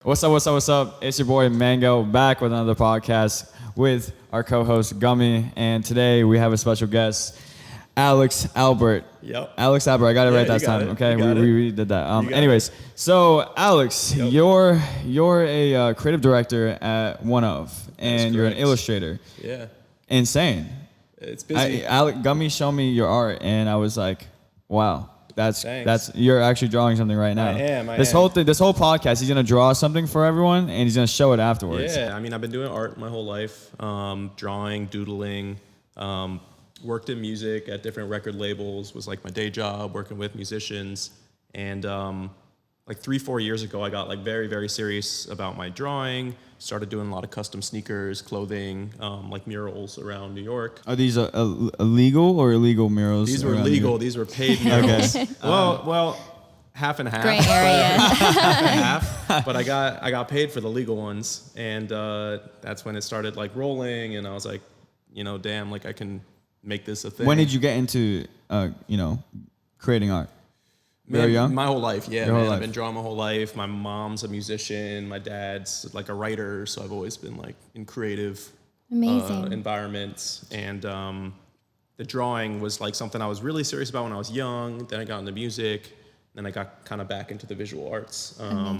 What's up, what's up, what's up? It's your boy Mango back with another podcast with our co-host Gummy. And today we have a special guest, Alex Albert. Yep. Alex Albert, I got it right that time. Okay, we did that. Anyways, so Alex, you're a creative director at One Of, and you're an illustrator. Yeah. Insane. It's busy. Gummy showed me your art, and I was like, wow. Thanks. That's you're actually drawing something right now. I am. This whole podcast, he's gonna draw something for everyone, and he's gonna show it afterwards. Yeah, I mean, I've been doing art my whole life, drawing, doodling, worked in music at different record labels, was like my day job, working with musicians, and like 3-4 years ago, I got like very, very serious about my drawing. Started doing a lot of custom sneakers, clothing, like murals around New York. Are these illegal or illegal murals? These were legal. These were paid murals. Okay. Well, half and half. Gray area. half. But I got paid for the legal ones, and that's when it started like rolling, and I was like, damn, like I can make this a thing. When did you get into creating art? Very young? My whole life, yeah, Your man. whole I've life. been drawing my whole life. My mom's a musician. My dad's like a writer, so I've always been like in creative environments. And the drawing was like something I was really serious about when I was young. Then I got into music. Then I got kind of back into the visual arts a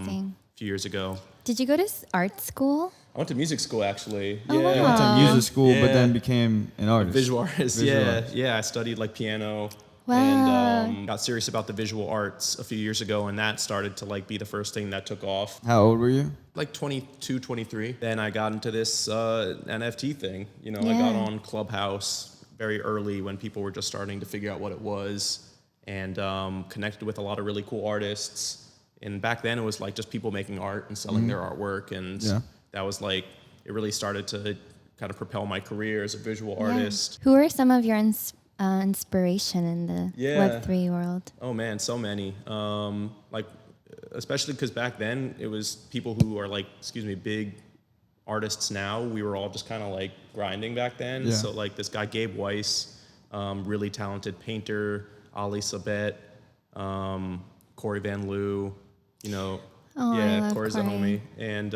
few years ago. Did you go to art school? I went to music school, actually. Oh, yeah. wow. I went to music school, Yeah. but then became an artist. Visual artist, yeah. I studied like piano. Wow. And got serious about the visual arts a few years ago, and that started to like be the first thing that took off. How old were you? Like 22, 23. Then I got into this NFT thing. I got on Clubhouse very early when people were just starting to figure out what it was, and connected with a lot of really cool artists. And back then it was like just people making art and selling their artwork, and that was like, it really started to kind of propel my career as a visual artist. Who are some of your inspiration in the Web3 world? Oh man, so many. Like, especially because back then it was people who are like, big artists now. We were all just kind of like grinding back then. Yeah. So like this guy Gabe Weiss, really talented painter, Ali Sabet, Corey Van Loo, Corey's a homie, and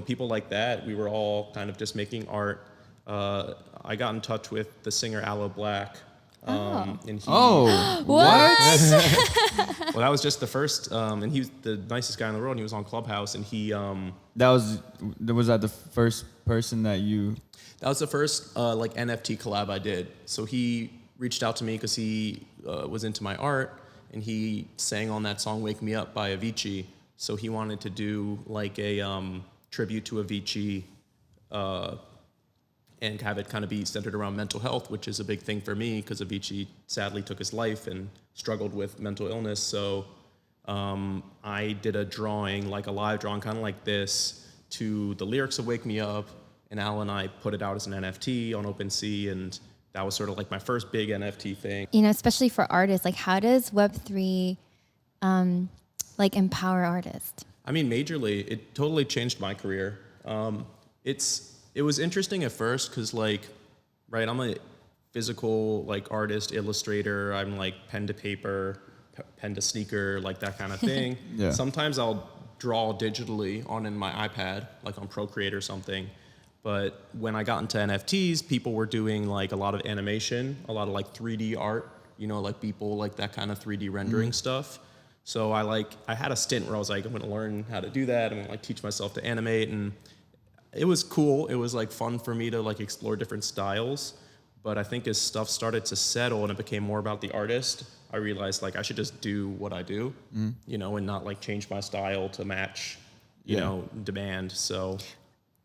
people like that. We were all kind of just making art. I got in touch with the singer Aloe Black. And he, what? well, that was just the first, and he was the nicest guy in the world, and he was on Clubhouse, and he... was that the first person that you... That was the first, like, NFT collab I did. So he reached out to me because he was into my art, and he sang on that song Wake Me Up by Avicii. So he wanted to do, like, a tribute to Avicii, and have it kind of be centered around mental health, which is a big thing for me because Avicii sadly took his life and struggled with mental illness. So I did a drawing, like a live drawing, kind of like this, to the lyrics of Wake Me Up, and Al and I put it out as an NFT on OpenSea, and that was sort of like my first big NFT thing. Especially for artists, like how does Web3 like empower artists? I mean, majorly, it totally changed my career. It was interesting at first because, like, right, I'm a physical, like, artist, illustrator. I'm, like, pen to paper, pen to sneaker, like, that kind of thing. Yeah. Sometimes I'll draw digitally in my iPad, like on Procreate or something. But when I got into NFTs, people were doing, like, a lot of animation, a lot of, like, 3D art, like people, like, that kind of 3D rendering stuff. So I had a stint where I was like, I'm going to learn how to do that. I'm going to, like, teach myself to animate, and it was cool. It was like fun for me to like explore different styles. But I think as stuff started to settle and it became more about the artist, I realized like I should just do what I do, and not like change my style to match, demand. So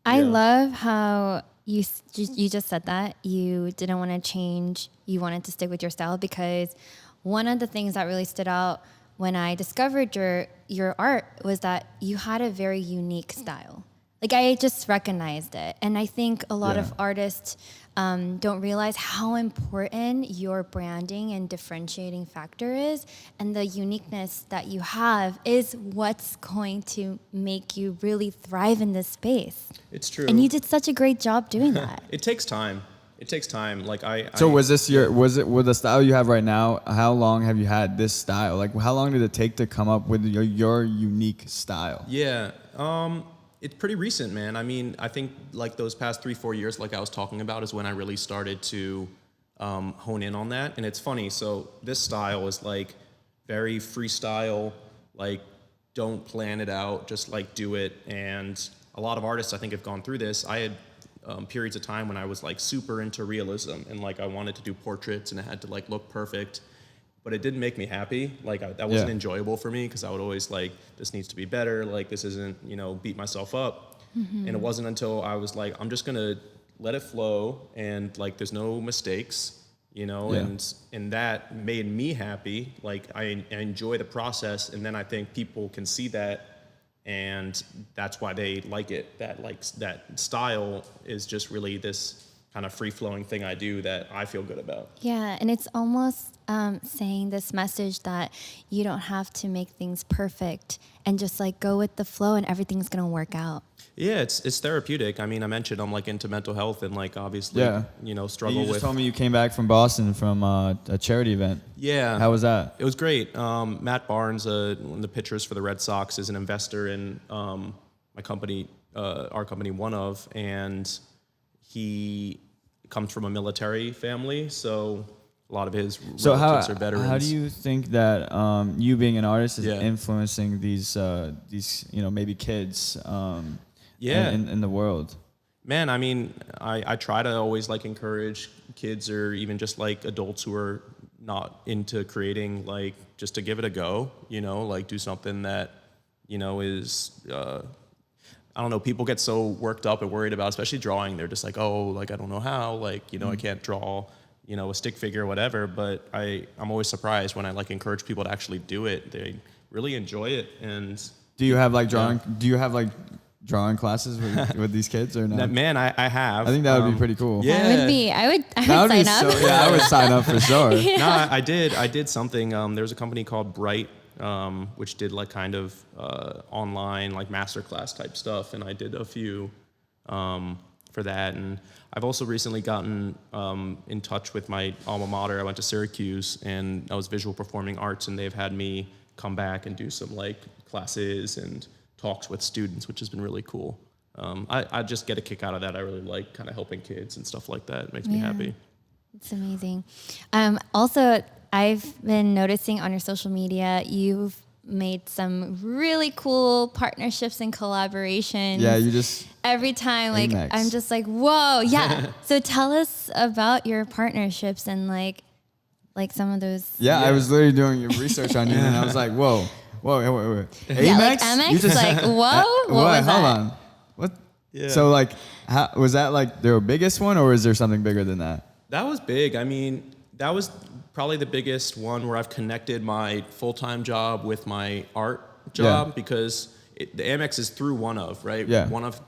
I love how you just said that you didn't want to change. You wanted to stick with your style, because one of the things that really stood out when I discovered your art was that you had a very unique style. Like, I just recognized it. And I think a lot of artists don't realize how important your branding and differentiating factor is. And the uniqueness that you have is what's going to make you really thrive in this space. it's true. And you did such a great job doing that. It takes time. It takes time. Like So was the style you have right now? How long have you had this style? Like how long did it take to come up with your unique style? Yeah. It's pretty recent, man. I mean, I think like those past 3-4 years, like I was talking about, is when I really started to hone in on that. And it's funny. So this style is like very freestyle, like don't plan it out, just like do it. And a lot of artists, I think, have gone through this. I had periods of time when I was like super into realism and like I wanted to do portraits and it had to like look perfect, but it didn't make me happy. Like that wasn't enjoyable for me because I would always like, this needs to be better. Like this isn't, you know, beat myself up. And it wasn't until I was like, I'm just gonna let it flow and like there's no mistakes, you know, and that made me happy. Like I enjoy the process, and then I think people can see that. And that's why they like it. That style is just really this kind of free-flowing thing I do that I feel good about. Yeah, and it's almost saying this message that you don't have to make things perfect and just like go with the flow and everything's gonna work out. Yeah, it's therapeutic. I mean, I mentioned I'm like into mental health and like obviously, you know, struggle with. You just told me you came back from Boston from a charity event. Yeah. How was that? It was great. Matt Barnes, one of the pitchers for the Red Sox, is an investor in my company, our company, One Of, and he comes from a military family, so a lot of his relatives are veterans. How do you think that you being an artist is influencing these you know, maybe kids in the world? Man, I mean, I try to always like encourage kids or even just like adults who are not into creating, like just to give it a go, you know, like do something that, you know, is I don't know, people get so worked up and worried about, especially drawing. They're just like, oh, like, I don't know how, like, you know, I can't draw, you know, a stick figure or whatever. But I'm always surprised when I like encourage people to actually do it. They really enjoy it. And do you have like drawing? Do you have like drawing classes with these kids or not? Man, I have. I think that would be pretty cool. Yeah, that would be. I would sign up. I would sign up for sure. No, I did something. There was a company called Bright, which did like kind of online like masterclass type stuff, and I did a few for that. And I've also recently gotten in touch with my alma mater. I went to Syracuse, and I was visual performing arts, and they've had me come back and do some like classes and talks with students, which has been really cool. I just get a kick out of that. I really like kind of helping kids and stuff like that. It makes me happy. It's amazing. Also, I've been noticing on your social media, you've made some really cool partnerships and collaborations. Yeah, you just... Every time, like, Amex. I'm just like, whoa, yeah. So tell us about your partnerships and like some of those. Yeah, I was literally doing your research on you, and I was like, whoa. Wait. Amex? Yeah, like Amex? Like, whoa? What was that? Hold on. What? Yeah. So, like, was that, like, their biggest one, or is there something bigger than that? That was big. I mean, that was probably the biggest one where I've connected my full-time job with my art job because the Amex is through One Of, right? Yeah. One Of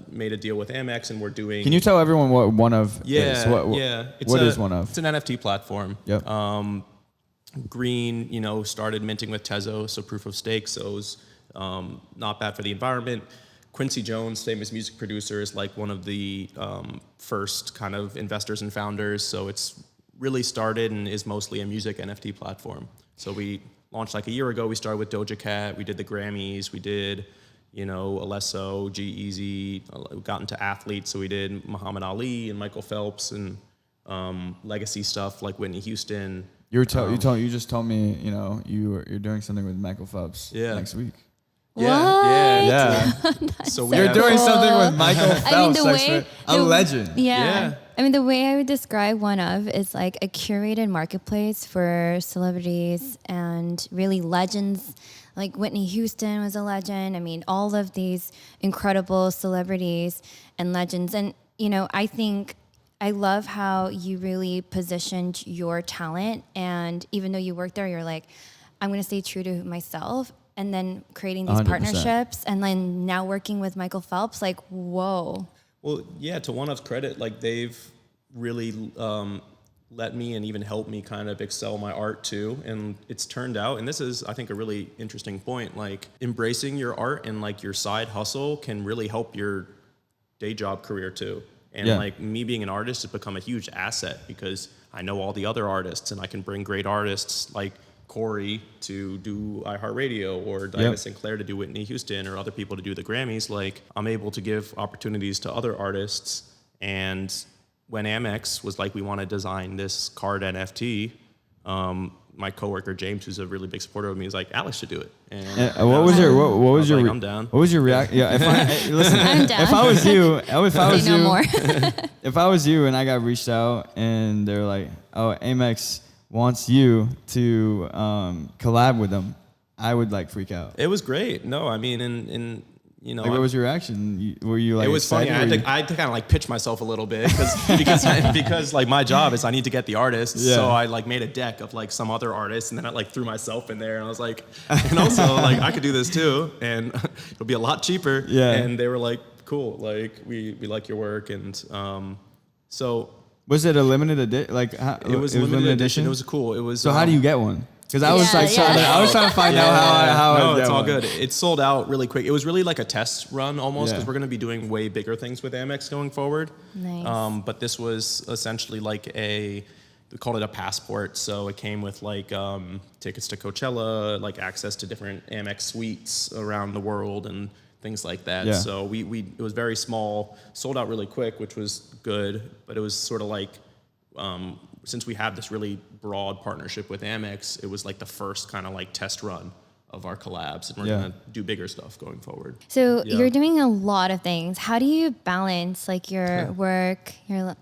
made a deal with Amex, and we're doing... Can you tell everyone what One Of is? Yeah. What is One Of? It's an NFT platform. Yep. Green, you know, started minting with Tezo, so proof of stake, so it was not bad for the environment. Quincy Jones, famous music producer, is like one of the first kind of investors and founders, so it's really started and is mostly a music NFT platform. So we launched like a year ago. We started with Doja Cat, we did the Grammys, we did, you know, Alesso, G-Eazy, we got into athletes, so we did Muhammad Ali and Michael Phelps and legacy stuff like Whitney Houston. You just told me, you know, you're doing something with Michael Phelps next week. Yeah. So you're doing something with Michael Phelps, a legend. Yeah. I mean, the way I would describe One Of is like a curated marketplace for celebrities and really legends. Like Whitney Houston was a legend. I mean, all of these incredible celebrities and legends. And, you know, I love how you really positioned your talent. And even though you work there, you're like, I'm going to stay true to myself. And then creating these 100%. Partnerships and then now working with Michael Phelps, like, whoa. Well, yeah, to One Of's credit, like they've really let me and even helped me kind of excel my art too. And it's turned out, and this is, I think, a really interesting point, like embracing your art and like your side hustle can really help your day job career too. And like me being an artist has become a huge asset because I know all the other artists and I can bring great artists like Corey to do iHeartRadio or Diana Sinclair to do Whitney Houston or other people to do the Grammys. Like I'm able to give opportunities to other artists. And when Amex was like, we want to design this card NFT, my coworker James, who's a really big supporter of me, is like, Alex should do it. And what was your like, I'm down. What was your reaction? Yeah, listen, I'm down. if I was you, if I was you and I got reached out and they're like, oh, Amex wants you to collab with them, I would like freak out. It was great. No, I mean, and you know, like, what was your reaction? Were you like? It was funny. I had to kind of like pitch myself a little bit because like my job is I need to get the artists. Yeah. So I like made a deck of like some other artists, and then I like threw myself in there, and I was like, and also like I could do this too, and it'll be a lot cheaper. Yeah. And they were like, cool, like we like your work, and so. Was it a limited edition? Like it was limited edition. It was cool. It was. So how do you get one? Because I was I was trying to find out how. No, it's all good. It sold out really quick. It was really like a test run almost because we're going to be doing way bigger things with Amex going forward. Nice. But this was essentially like we called it a passport. So it came with like tickets to Coachella, like access to different Amex suites around the world and things like that. Yeah. So it was very small, sold out really quick, which was good. But it was sort of like. Since we have this really broad partnership with Amex, it was like the first kind of like test run of our collabs, and we're gonna do bigger stuff going forward. So you're doing a lot of things. How do you balance like your work, your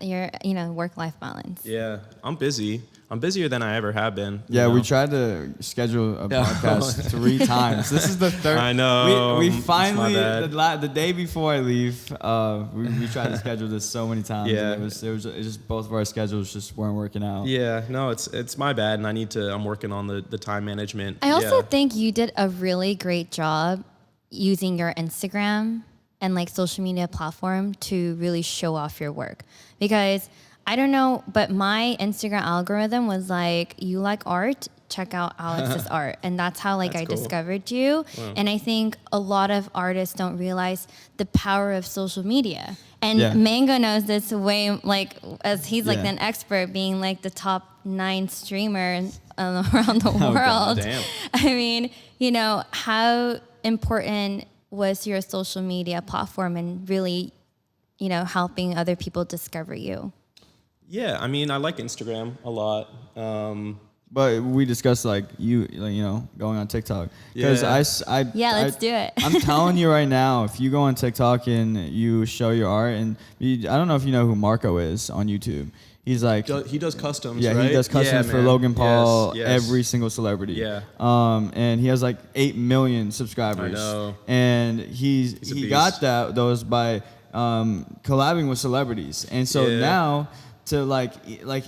work-life balance? Yeah, I'm busy. I'm busier than I ever have been. Yeah, we tried to schedule a podcast 3 times. This is the third. I know. We finally, the day before I leave, we tried to schedule this so many times. Yeah. And it was just both of our schedules just weren't working out. Yeah, no, it's my bad, and I'm working on the time management. I also think you did a really great job using your Instagram and like social media platform to really show off your work, because I don't know, but my Instagram algorithm was like, you like art, check out Alex's art. And that's how I discovered you. Wow. And I think a lot of artists don't realize the power of social media. And Mango knows this way, like, as he's like an expert, being like the top 9 streamer around the world. Damn. I mean, how important was your social media platform and really, helping other people discover you? Yeah, I mean, I like Instagram a lot. But we discussed going on TikTok because let's do it. I'm telling you right now, if you go on TikTok and you show your art, and I don't know if you know who Marco is on YouTube. He's like he does customs. Yeah, right? He does customs for Logan Paul, yes. every single celebrity. Yeah. And he has like 8 million subscribers. I know. And he got those by collabing with celebrities, and so now. To like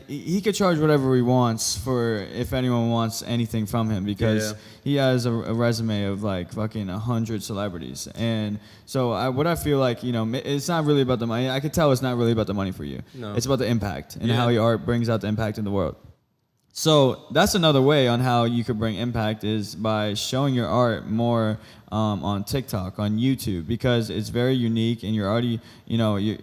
he could charge whatever he wants for if anyone wants anything from him, because he has a resume of like fucking 100 celebrities. And so I feel like, it's not really about the money. I could tell it's not really about the money for you. No. It's about the impact and how your art brings out the impact in the world. So that's another way on how you could bring impact, is by showing your art more on TikTok, on YouTube, because it's very unique, and you're already,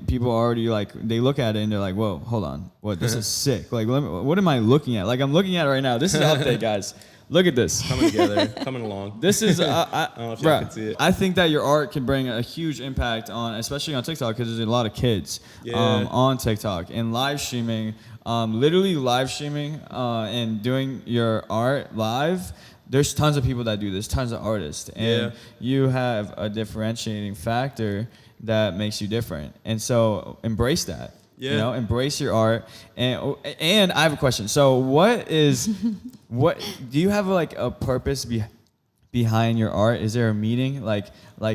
people already like, they look at it and they're like, whoa, hold on, what? This is sick. Like, what am I looking at? Like, I'm looking at it right now. This is an update, guys. Look at this. Coming together, coming along. This is, I don't know if y'all can see it. I think that your art can bring a huge impact especially on TikTok, because there's a lot of kids on TikTok, and live streaming, literally live streaming and doing your art live. There's tons of people that do this, tons of artists, and you have a differentiating factor that makes you different. And so embrace that. Yeah. Embrace your art. And I have a question. So what do you have like a purpose behind your art? Is there a meaning? Like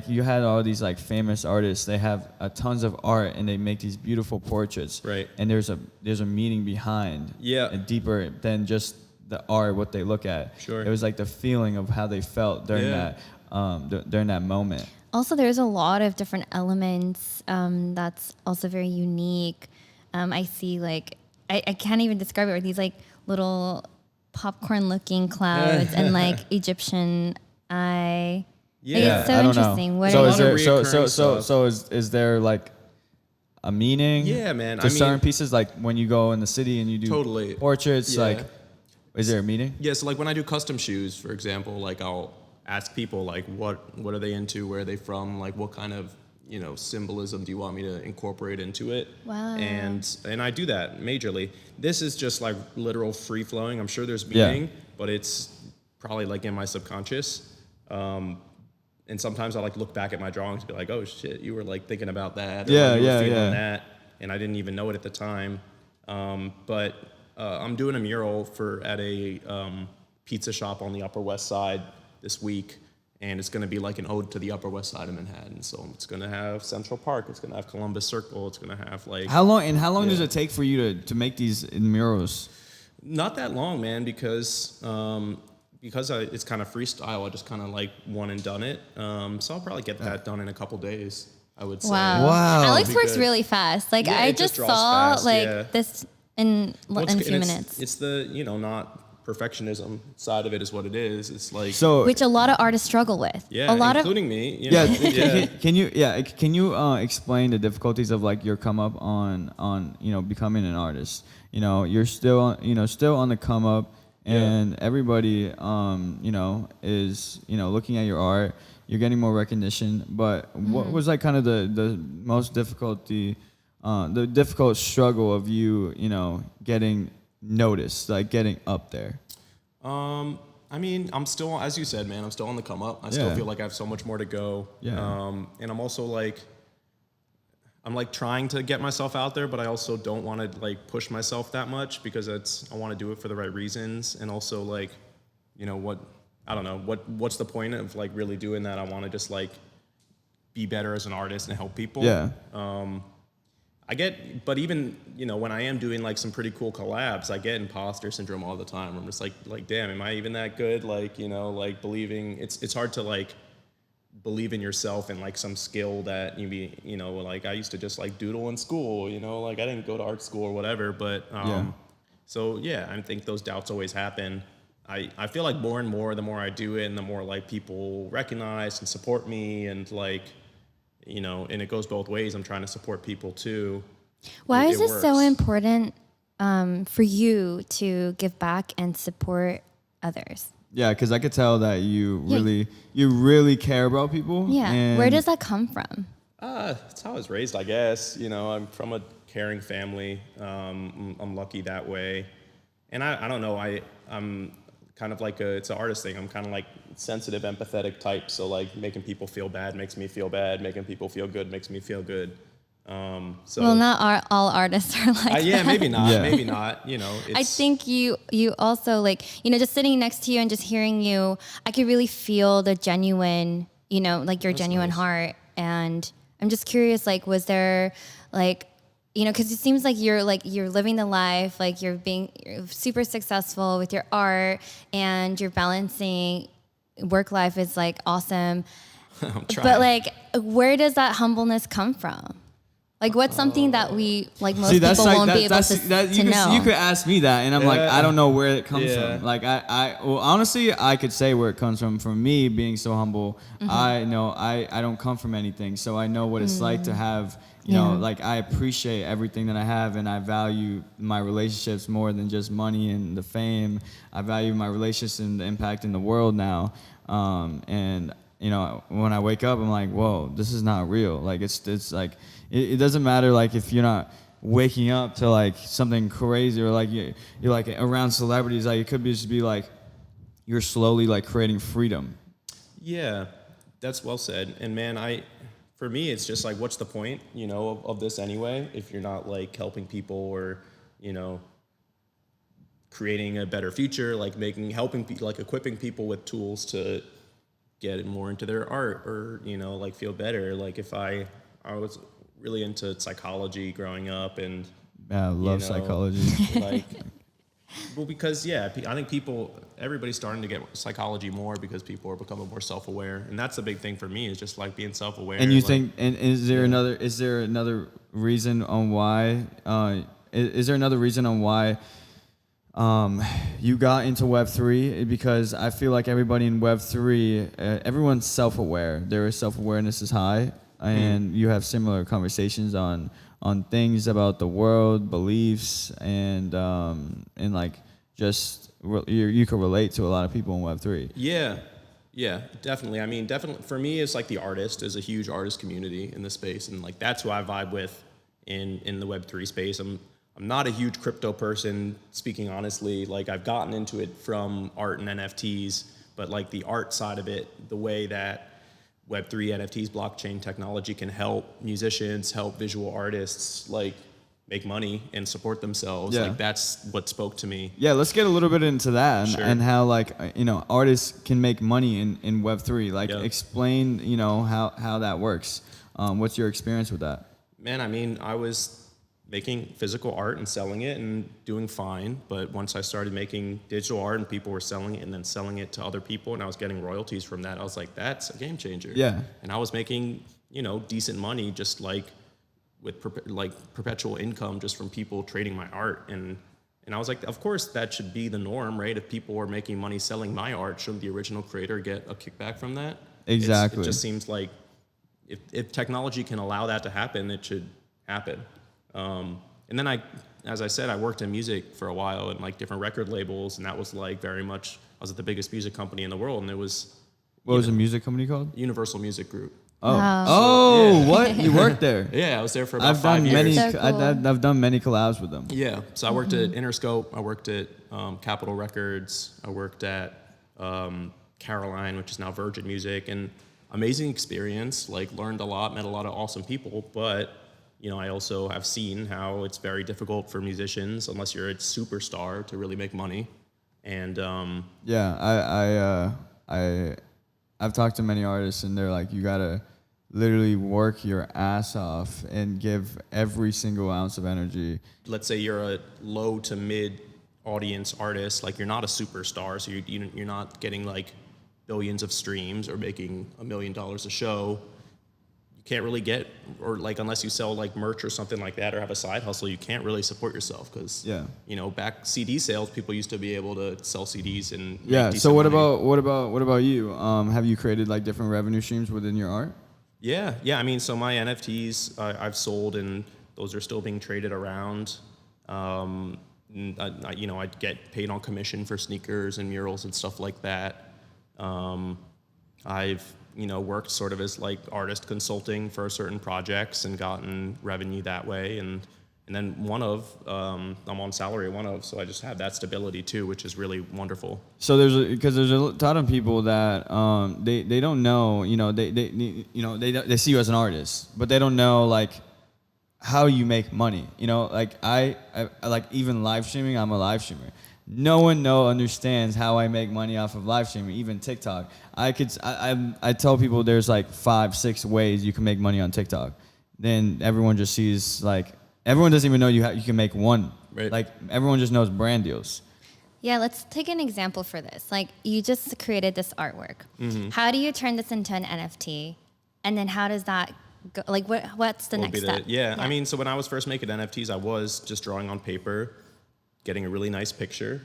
you had all these like famous artists, they have tons of art and they make these beautiful portraits. Right. And there's a meaning behind. Yeah. Deeper than just the art, what they look at. Sure. It was like the feeling of how they felt during that moment. Also, there's a lot of different elements that's also very unique. I see like, I can't even describe it, or these like little popcorn looking clouds and like Egyptian eye. Yeah, it's so I don't interesting. know. What So are is you- there is there like a meaning? Yeah, man. To certain pieces, like when you go in the city and you do portraits, like, is there a meaning? Yeah, so like when I do custom shoes, for example, like I'll ask people like what are they into, where are they from, like what kind of symbolism do you want me to incorporate into it? Wow. And I do that majorly. This is just like literal free flowing. I'm sure there's meaning, but it's probably like in my subconscious. And sometimes I like look back at my drawings and be like, oh shit, you were like thinking about that. Or you were feeling that, and I didn't even know it at the time. But I'm doing a mural at a pizza shop on the Upper West Side this week, and it's going to be like an ode to the Upper West Side of Manhattan. So it's going to have Central Park, it's going to have Columbus Circle, it's going to have like... How long does it take for you to make these murals? Not that long, man, because it's kind of freestyle. I just kind of like one and done it. So I'll probably get that done in a couple days, I would say. Wow. Alex works really fast. Like I just saw this in a few minutes. It's the, not perfectionism side of it is what it is. It's like which a lot of artists struggle with. Yeah, including me. Can you explain the difficulties of like your come up on becoming an artist? You're still on the come up, and everybody is looking at your art. You're getting more recognition, but what was like kind of the most difficulty, the difficult struggle of you getting noticed, like getting up there? I mean, I'm still, as you said, man, I'm still on the come up. I still feel like I have so much more to go. And I'm also like, I'm like trying to get myself out there, but I also don't want to like push myself that much because I want to do it for the right reasons. And also like, what's the point of like really doing that? I want to just like be better as an artist and help people. But even, when I am doing like some pretty cool collabs, I get imposter syndrome all the time. I'm just like, damn, am I even that good? Like, like believing, it's hard to like believe in yourself and like some skill that like I used to just like doodle in school, like I didn't go to art school or whatever. But, so yeah, I think those doubts always happen. I feel like more and more, the more I do it and the more like people recognize and support me and like, and it goes both ways. I'm trying to support people too. Why is it so important for you to give back and support others? Yeah, because I could tell that you really care about people. Yeah. And where does that come from? That's how I was raised, I guess. I'm from a caring family. I'm lucky that way. And I don't know. I'm kind of like it's an artist thing. I'm kind of like sensitive, empathetic type. So like making people feel bad makes me feel bad. Making people feel good makes me feel good. Well, not all artists are like that. Yeah, maybe not. Maybe not. I think you also like, just sitting next to you and just hearing you, I could really feel the genuine, like your genuine heart. And I'm just curious, like, was there like, because it seems like you're living the life, like you're super successful with your art and you're balancing work life is like awesome. I'm trying. But like, where does that humbleness come from? Like, what's something that we, like, most people won't be able to know? You could ask me that, and I'm like, I don't know where it comes from. Like, well, honestly, I could say where it comes from. For me, being so humble, I know I don't come from anything, so I know what it's like to have, like, I appreciate everything that I have, and I value my relationships more than just money and the fame. I value my relationships and the impact in the world now, and when I wake up, I'm like, whoa, this is not real. Like, it's like, it doesn't matter, like, if you're not waking up to, like, something crazy or, like, you're like, around celebrities. Like, it could just be, like, you're slowly, like, creating freedom. Yeah, that's well said. And, man, for me, it's just, like, what's the point, of this anyway, if you're not, like, helping people or, creating a better future, like, helping people, like, equipping people with tools to get more into their art or, like feel better. Like if I was really into psychology growing up and I love psychology. Like, well, because I think everybody's starting to get psychology more because people are becoming more self-aware. And that's the big thing for me is just like being self-aware. And you think, and is there another reason on why, you got into Web3? Because I feel like everybody in Web3, everyone's self-aware. Their self-awareness is high, and you have similar conversations on things about the world, beliefs, and like just you can relate to a lot of people in Web3. Yeah, definitely. I mean, definitely for me, it's like the artist is a huge artist community in the space, and like that's who I vibe with in the Web3 space. I'm not a huge crypto person, speaking honestly. Like I've gotten into it from art and NFTs, but like the art side of it, the way that Web3, NFTs, blockchain technology can help musicians, help visual artists, like make money and support themselves. Yeah. Like that's what spoke to me. Yeah, let's get a little bit into that Sure. and how like artists can make money in Web3. Like explain how that works. What's your experience with that? Man, I mean, I was making physical art and selling it and doing fine, but once I started making digital art and people were selling it and then selling it to other people and I was getting royalties from that, I was like, that's a game changer. Yeah. And I was making decent money just like with perpetual income just from people trading my art. And I was like, of course that should be the norm, right? If people were making money selling my art, shouldn't the original creator get a kickback from that? Exactly. It just seems like if technology can allow that to happen, it should happen. And then as I said, I worked in music for a while and like different record labels, and that was like very much, I was at the biggest music company in the world, and it was. What was the music company called? Universal Music Group. Oh, Wow. Yeah. What? You worked there? Yeah, I was there for about 5 years. Many. So cool. I've done many collabs with them. Yeah, so I worked at Interscope, I worked at Capitol Records, I worked at Caroline, which is now Virgin Music, and amazing experience, like learned a lot, met a lot of awesome people, but I also have seen how it's very difficult for musicians, unless you're a superstar, to really make money. And I've talked to many artists, and they're like, you gotta literally work your ass off and give every single ounce of energy. let's say you're a low to mid audience artist, like you're not a superstar, so you're not getting like billions of streams or making $1 million a show. You can't really get, or like unless you sell like merch or something like that or have a side hustle, you can't really support yourself because back CD sales, people used to be able to sell CDs and make So what money. about you? Have you created like different revenue streams within your art? Yeah. I mean, so my NFTs I've sold, and those are still being traded around. I'd get paid on commission for sneakers and murals and stuff like that. I've worked sort of as like artist consulting for certain projects and gotten revenue that way. And then I'm on salary so I just have that stability too, which is really wonderful. So there's a ton of people that they don't know, they see you as an artist, but they don't know like how you make money. Like I like even live streaming, I'm a live streamer. No one understands how I make money off of live streaming, even TikTok. I tell people there's like 5-6 ways you can make money on TikTok. Then everyone just sees like, everyone doesn't even know you can make one. Right. Like everyone just knows brand deals. Yeah, let's take an example for this. Like you just created this artwork. Mm-hmm. How do you turn this into an NFT? And then how does that go? Like what's the next step? Yeah, I mean, so when I was first making NFTs, I was just drawing on paper, getting a really nice picture,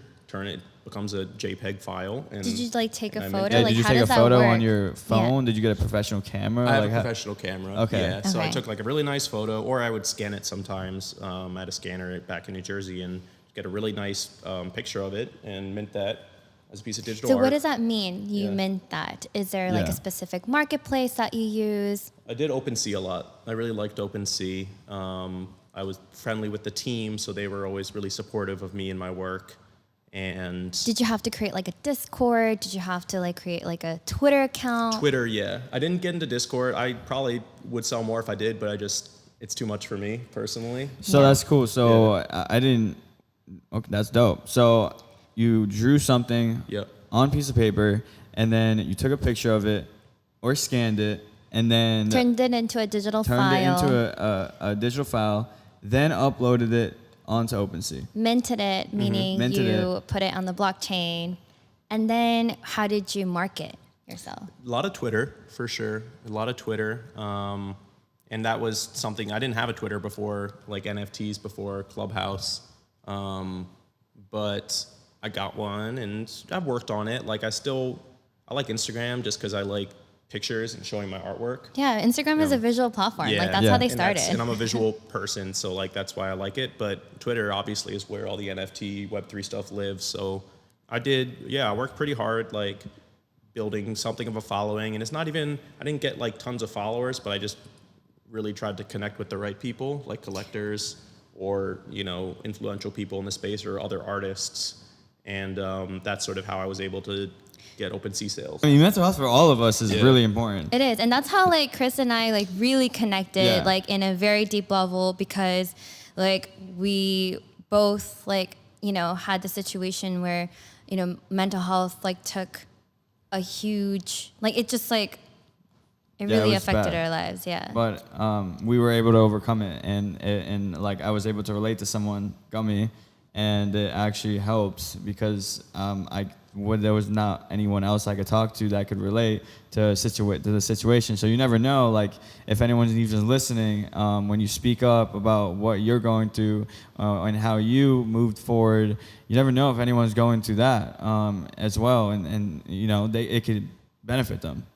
becomes a JPEG file. And did you like take a photo? Yeah, Like did you how take a does that photo work? on your phone? Yeah. Did you get a professional camera? I have a professional camera. Okay. Yeah, so I Okay. took like a really nice photo, or I would scan it sometimes at a scanner back in New Jersey and get a really nice picture of it and mint that as a piece of digital So art. what does that mean? You mint that. Is there like Yeah. a specific marketplace that you use? I did OpenSea a lot. I really liked OpenSea. I was friendly with the team, so they were always really supportive of me and my work. And Did you have to create like a Discord? Did you have to like create like a Twitter account? Twitter, yeah. I didn't get into Discord. I probably would sell more if I did, but it's too much for me personally. So that's cool. So I didn't. Okay, that's dope. So you drew something on a piece of paper, and then you took a picture of it or scanned it, and then Turned it into a digital file. Turned it into a digital file, then uploaded it onto OpenSea. Minted it, meaning Minted you put it on the blockchain. And then how did you market yourself? A lot of Twitter, for sure. A lot of Twitter. And that was something, I didn't have a Twitter before, like NFTs before Clubhouse. But I got one and I've worked on it. Like I like Instagram just because I like pictures and showing my artwork. Yeah, Instagram is a visual platform. Like that's how they started. And I'm a visual person, so like that's why I like it. But Twitter obviously is where all the NFT Web3 stuff lives. So I worked pretty hard, like building something of a following. And it's not even, I didn't get like tons of followers, but I just really tried to connect with the right people, like collectors or, you know, influential people in the space or other artists. And that's sort of how I was able to get OpenSea sales. I mean, mental health for all of us is really important. It is. And that's how like Chris and I like really connected like in a very deep level, because like we both like, you know, had the situation where, you know, mental health like took a huge, like it just like, it really affected our lives. Yeah. But we were able to overcome it, and like I was able to relate to someone, Gummy, and it actually helps because there was not anyone else I could talk to that could relate to the situation. So you never know, like if anyone's even listening, when you speak up about what you're going through and how you moved forward, you never know if anyone's going through that as well, and you know it could benefit them.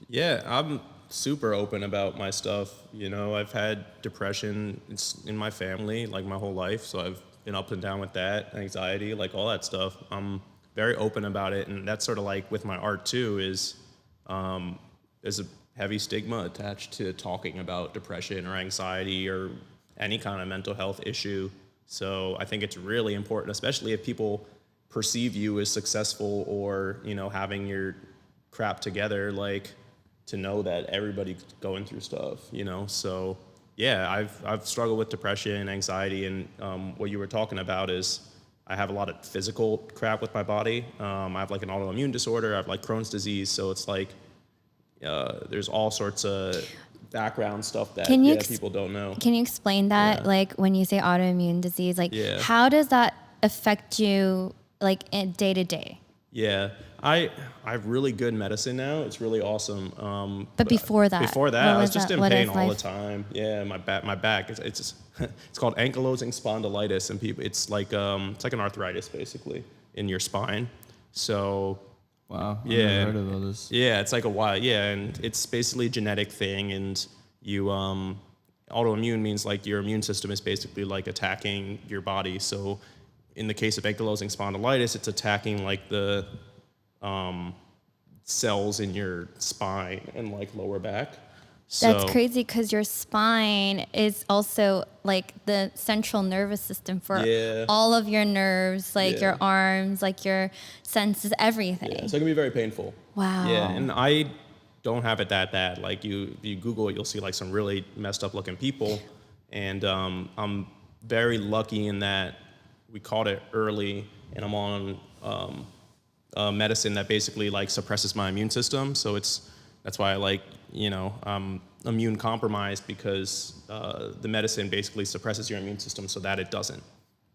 Yeah, I'm super open about my stuff. You know, I've had depression in my family like my whole life, so I've been up and down with that, anxiety, like all that stuff. I'm very open about it, and that's sort of like with my art too, is there's a heavy stigma attached to talking about depression or anxiety or any kind of mental health issue. So I think it's really important, especially if people perceive you as successful or, you know, having your crap together, like to know that everybody's going through stuff, you know? So yeah, I've struggled with depression, anxiety, and what you were talking about is I have a lot of physical crap with my body. I have like an autoimmune disorder. I have like Crohn's disease. So it's like there's all sorts of background stuff that people don't know. Can you explain that? Yeah. Like when you say autoimmune disease, like how does that affect you like day to day? Yeah, I have really good medicine now. It's really awesome. But before that, I was just in pain all the time. Yeah, my back. It's called ankylosing spondylitis, and it's like an arthritis basically in your spine. So wow, I've never heard of all this. Yeah, it's like and it's basically a genetic thing, and you autoimmune means like your immune system is basically like attacking your body. So in the case of ankylosing spondylitis, it's attacking like the cells in your spine and like lower back. So, that's crazy because your spine is also like the central nervous system for all of your nerves, like your arms, like your senses, everything. Yeah, so it can be very painful. Wow. Yeah, and I don't have it that bad. Like if you Google it, you'll see like some really messed up looking people. And I'm very lucky in that we caught it early, and I'm on medicine that basically like suppresses my immune system. So that's why I like, you know, I'm immune compromised because the medicine basically suppresses your immune system so that it doesn't,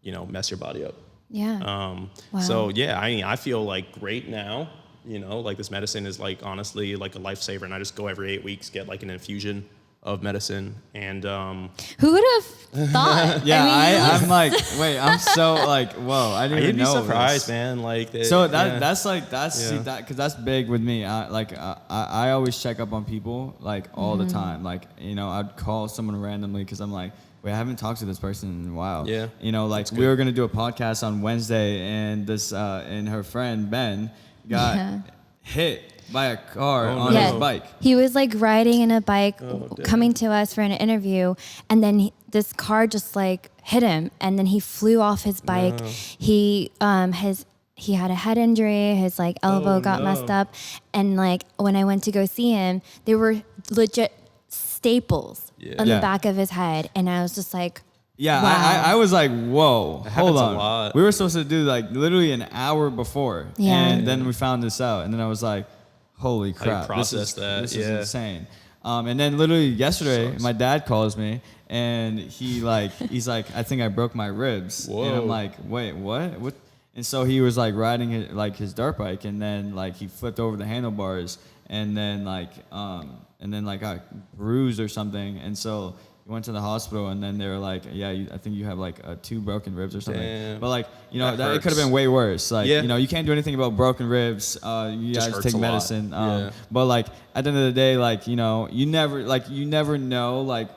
you know, mess your body up. Yeah. Wow. So yeah, I mean, I feel like great now. You know, like this medicine is like honestly like a lifesaver, and I just go every 8 weeks, get like an infusion of medicine, and who would have thought? Yeah, I'm like, wait, I'm so like, whoa, I didn't even know. You'd be surprised, man. Like, so see that because that's big with me. I always check up on people like all the time. Like, you know, I'd call someone randomly because I'm like, wait, I haven't talked to this person in a while. Yeah, you know, like we were gonna do a podcast on Wednesday, and and her friend Ben got hit by a car on his bike. He was like riding in a bike, coming to us for an interview, and then this car just like hit him, and then he flew off his bike. No. He had a head injury. His like elbow got messed up, and like when I went to go see him, there were legit staples on the back of his head, and I was just like. Yeah, wow. I was like, whoa, hold on. A lot. We were supposed to do like literally an hour before, and then we found this out, and then I was like, holy crap, this is insane. And then literally yesterday, my dad calls me, and he's like, I think I broke my ribs. Whoa. And I'm like, wait, what? And so he was like riding his dirt bike, and then like he flipped over the handlebars, and then like got bruised or something, and so went to the hospital, and then they were like, yeah, I think you have like 2 broken ribs or something. Damn. But like, you know, That it could have been way worse. Like, Yeah. you know, you can't do anything about broken ribs. You Just guys hurts take a lot. medicine. Yeah. But like at the end of the day, like, you know, you never know like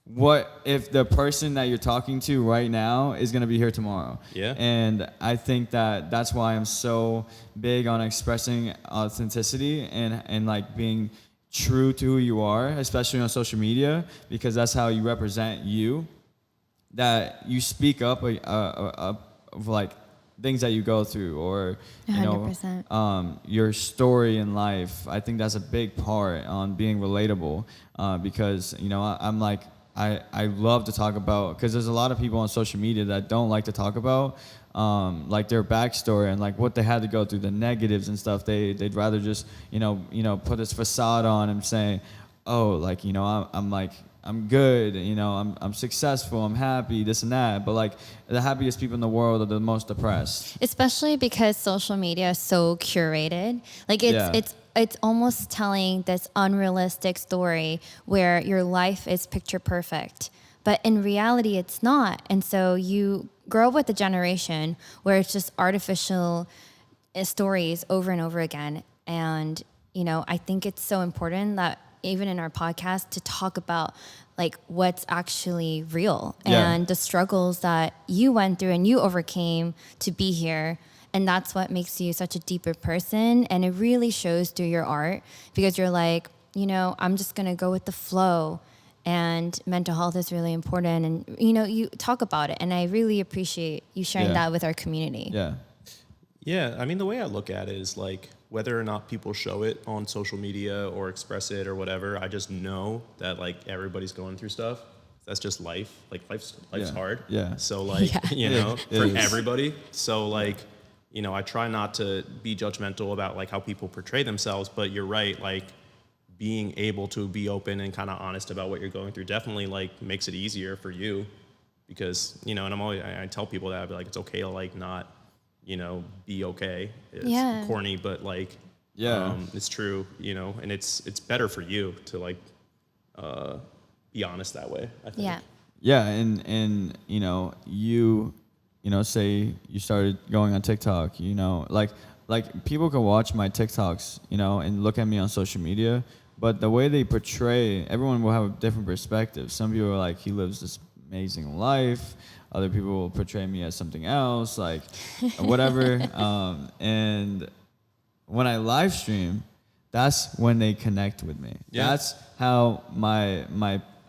what if the person that you're talking to right now is going to be here tomorrow. Yeah. And I think that's why I'm so big on expressing authenticity and like being true to who you are, especially on social media, because that's how you represent you. That you speak up of like things that you go through, or you 100%. know, your story in life. I think that's a big part on being relatable, because you know I'm like I love to talk about, because there's a lot of people on social media that don't like to talk about like their backstory and like what they had to go through, the negatives and stuff. They'd rather just you know put this facade on and say, oh, like, you know, I'm good, you know, I'm successful, I'm happy, this and that. But like the happiest people in the world are the most depressed. Especially because social media is so curated. Like it's almost telling this unrealistic story where your life is picture perfect. But in reality, it's not. And so you grow up with a generation where it's just artificial stories over and over again. And, you know, I think it's so important that even in our podcast to talk about like what's actually real and the struggles that you went through and you overcame to be here. And that's what makes you such a deeper person. And it really shows through your art, because you're like, you know, I'm just going to go with the flow, and mental health is really important. And, you know, you talk about it. And I really appreciate you sharing that with our community. Yeah. Yeah, I mean, the way I look at it is like whether or not people show it on social media or express it or whatever, I just know that like everybody's going through stuff. That's just life. Like life's hard. Yeah. So like, you know, for everybody. So like, you know, I try not to be judgmental about like how people portray themselves, but you're right. Like being able to be open and kind of honest about what you're going through definitely like makes it easier for you, because, you know, and I tell people that I'd be like, it's okay to like not, you know, be okay. It's corny, but like, it's true, you know, and it's better for you to like, be honest that way, I think. Yeah. Yeah. And, you know, you know, say you started going on TikTok, you know, like people can watch my TikToks, you know, and look at me on social media, but the way they portray, everyone will have a different perspective. Some people are like, he lives this amazing life. Other people will portray me as something else, like whatever. And when I live stream, that's when they connect with me. Yeah. That's how my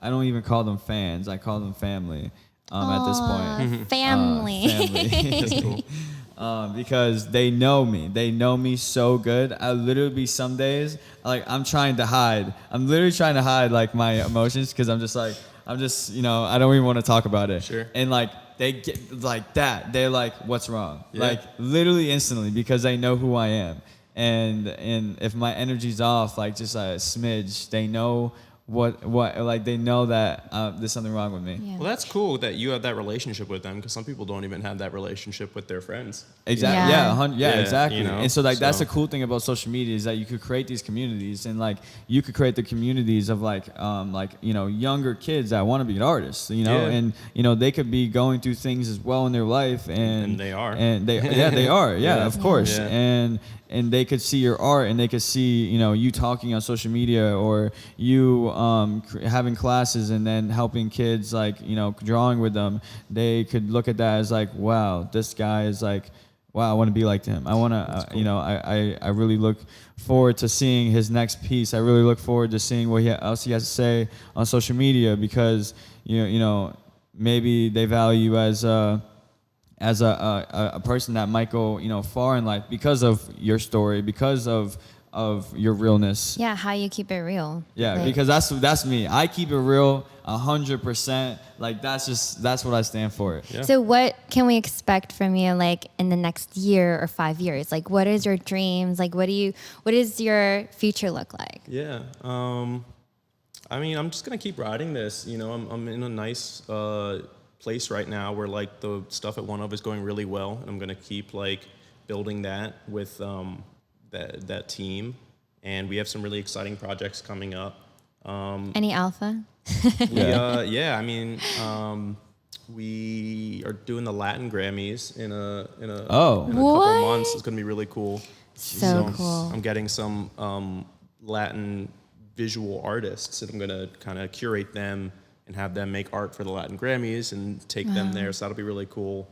I don't even call them fans. I call them family at this point. Family. Family. That's cool. Because they know me. They know me so good. I literally be some days, like I'm trying to hide. I'm literally trying to hide like my emotions, because I'm just, you know, I don't even want to talk about it. Sure. And like they get like that. They're like, what's wrong? Yeah. Like literally instantly, because they know who I am. And if my energy's off, like just a smidge, they know what like they know that there's something wrong with me. Yeah. Well, that's cool that you have that relationship with them, because some people don't even have that relationship with their friends. Exactly. Yeah. Yeah, exactly. You know, and so like that's the cool thing about social media, is that you could create these communities, and like you could create the communities of like you know, younger kids that want to be an artist, you know, and you know they could be going through things as well in their life, and they are. And they they are. Yeah, of course. Yeah. And they could see your art, and they could see, you know, you talking on social media, or you having classes and then helping kids, like, you know, drawing with them. They could look at that as like, wow, this guy is like, wow, I want to be like him. I want to, cool. you know, I really look forward to seeing his next piece. I really look forward to seeing what else he has to say on social media, because, you know, maybe they value you as a person that might go, you know, far in life because of your story, because of your realness. Yeah, how you keep it real. Yeah, like, because that's me. I keep it real 100%. Like that's what I stand for. Yeah. So what can we expect from you, like in the next year or 5 years? Like, what is your dreams? Like, what does your future look like? Yeah. I mean, I'm just gonna keep riding this. You know, I'm in a nice place right now where like the stuff at One Of is going really well, and I'm gonna keep like building that with that team, and we have some really exciting projects coming up. Any alpha? I mean, we are doing the Latin Grammys in a couple of months. It's gonna be really cool. So cool. I'm getting some Latin visual artists, and I'm gonna kind of curate them and have them make art for the Latin Grammys and take them there. So that'll be really cool.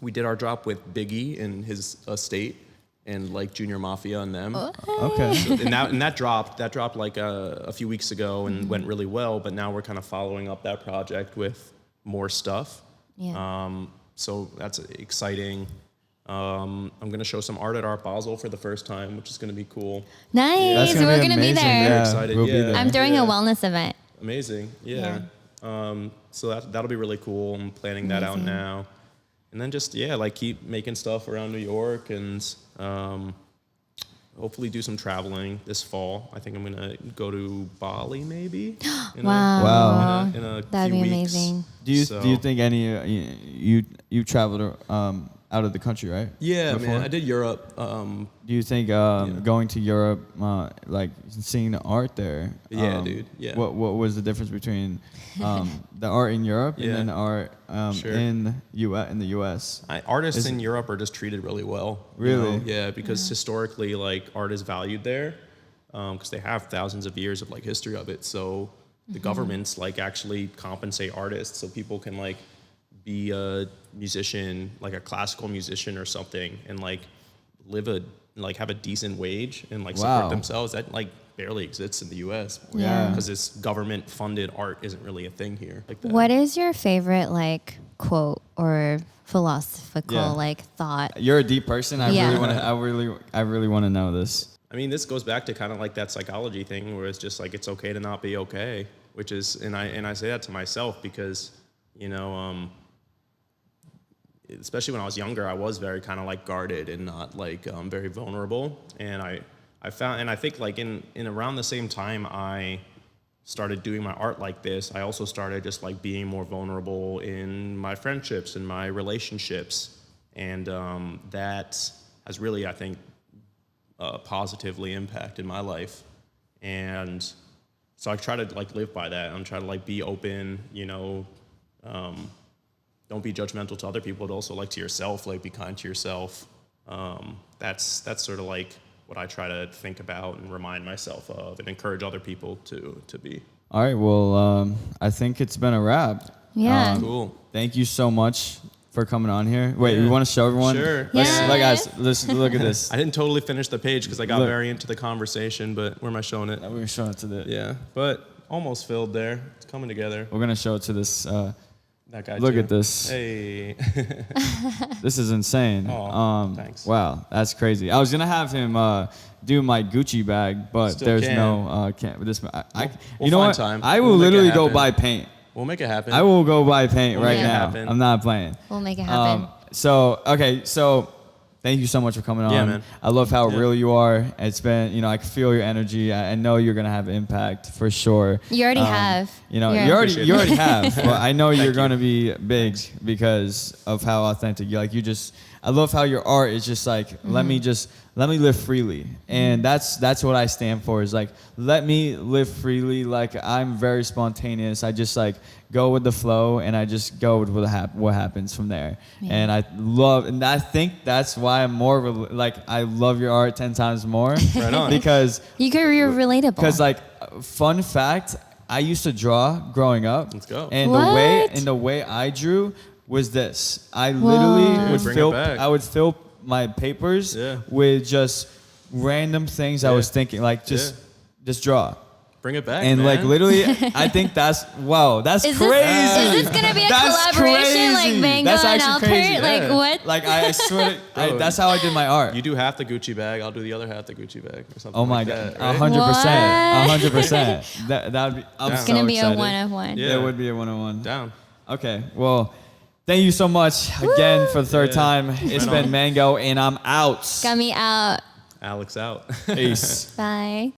We did our drop with Biggie in his estate and like Junior Mafia and them. Okay. So, and that dropped like a few weeks ago and went really well. But now we're kind of following up that project with more stuff. Yeah. So that's exciting. I'm gonna show some art at Art Basel for the first time, which is gonna be cool. Nice. We're gonna be amazing. there. Very excited. We'll be there. I'm throwing a wellness event. Amazing. Yeah. So that'll be really cool. I'm planning that out now. And then just, like keep making stuff around New York and hopefully do some traveling this fall. I think I'm going to go to Bali maybe. Wow. In a That'd few be weeks. amazing. Do you think any you traveled out of the country, right? Yeah, Before? man. I did Europe. Do you think going to Europe, like seeing the art there? Yeah, dude. Yeah. What was the difference between the art in Europe and then the art in the U.S.? Artists in Europe are just treated really well. Really? Yeah, because historically, like art is valued there because they have thousands of years of like history of it. So the governments like actually compensate artists so people can like be a musician, like a classical musician or something, and like have a decent wage and like support themselves. That like barely exists in the U.S. Yeah. Because this government funded art isn't really a thing here. Like that. What is your favorite like quote or philosophical like thought? You're a deep person. I Yeah. really want to know this. I mean, this goes back to kind of like that psychology thing where it's just like it's okay to not be okay, which is, and I say that to myself because, especially when I was younger, I was very kind of like guarded and not like very vulnerable. And I found, and I think like in around the same time I started doing my art like this, I also started just like being more vulnerable in my friendships and my relationships. And that has really, I think, positively impacted my life. And so I try to like live by that. I'm trying to like be open, don't be judgmental to other people, but also like to yourself, like be kind to yourself. That's sort of like what I try to think about and remind myself of and encourage other people to be. All right. Well, I think it's been a wrap. Yeah. Cool. Thank you so much for coming on here. Wait, you want to show everyone? Sure. Let's look at this. I didn't totally finish the page because I got very into the conversation, but where am I showing it? We're showing it to the. Yeah, but almost filled there. It's coming together. We're gonna show it to this. That guy. Look too. at this. Hey. This is insane. Thanks. Wow, that's crazy. I was gonna have him do my Gucci bag, but Still there's can. no can't. This We'll you know find what? time. I will We'll make it literally go happen. buy paint. We'll make it happen. I will go buy paint We'll right make it now. happen. I'm not playing. We'll make it happen. So thank you so much for coming on. Yeah, man. I love how real you are. It's been, I can feel your energy. I know you're gonna have impact for sure. You already have. You Appreciate already it. have. But I know you're gonna be big because of how authentic you like. I love how your art is just like let me live freely, and that's what I stand for. Is like let me live freely. Like I'm very spontaneous. I just like go with the flow, and I just go with what happens from there. Yeah. And I think that's why I'm more of I love your art 10 times more. Right on. Because You're relatable. because like fun fact, I used to draw growing up. Let's go. And What? the way I drew was this. I literally Whoa. would Bring fill it back. I would fill my papers with just random things I was thinking, like just draw. Bring it back, And man. like literally, I think that's that's is crazy. This gonna be a That's collaboration like crazy. Mango That's and actually Alpert? crazy. Like Yeah. what? Like I swear, Bro. that's how I did my art. You do half the Gucci bag, I'll do the other half the Gucci bag or something. Oh my like god, that, right? 100%, 100%. That would be. I'm It's so gonna be excited. a 1-of-1. Yeah. It would be a 1-on-1. Down. Okay, well, thank you so much again for the third Yeah. time. It's Right been on. Mango, and I'm out. Got me out. Alex out. Peace. Bye.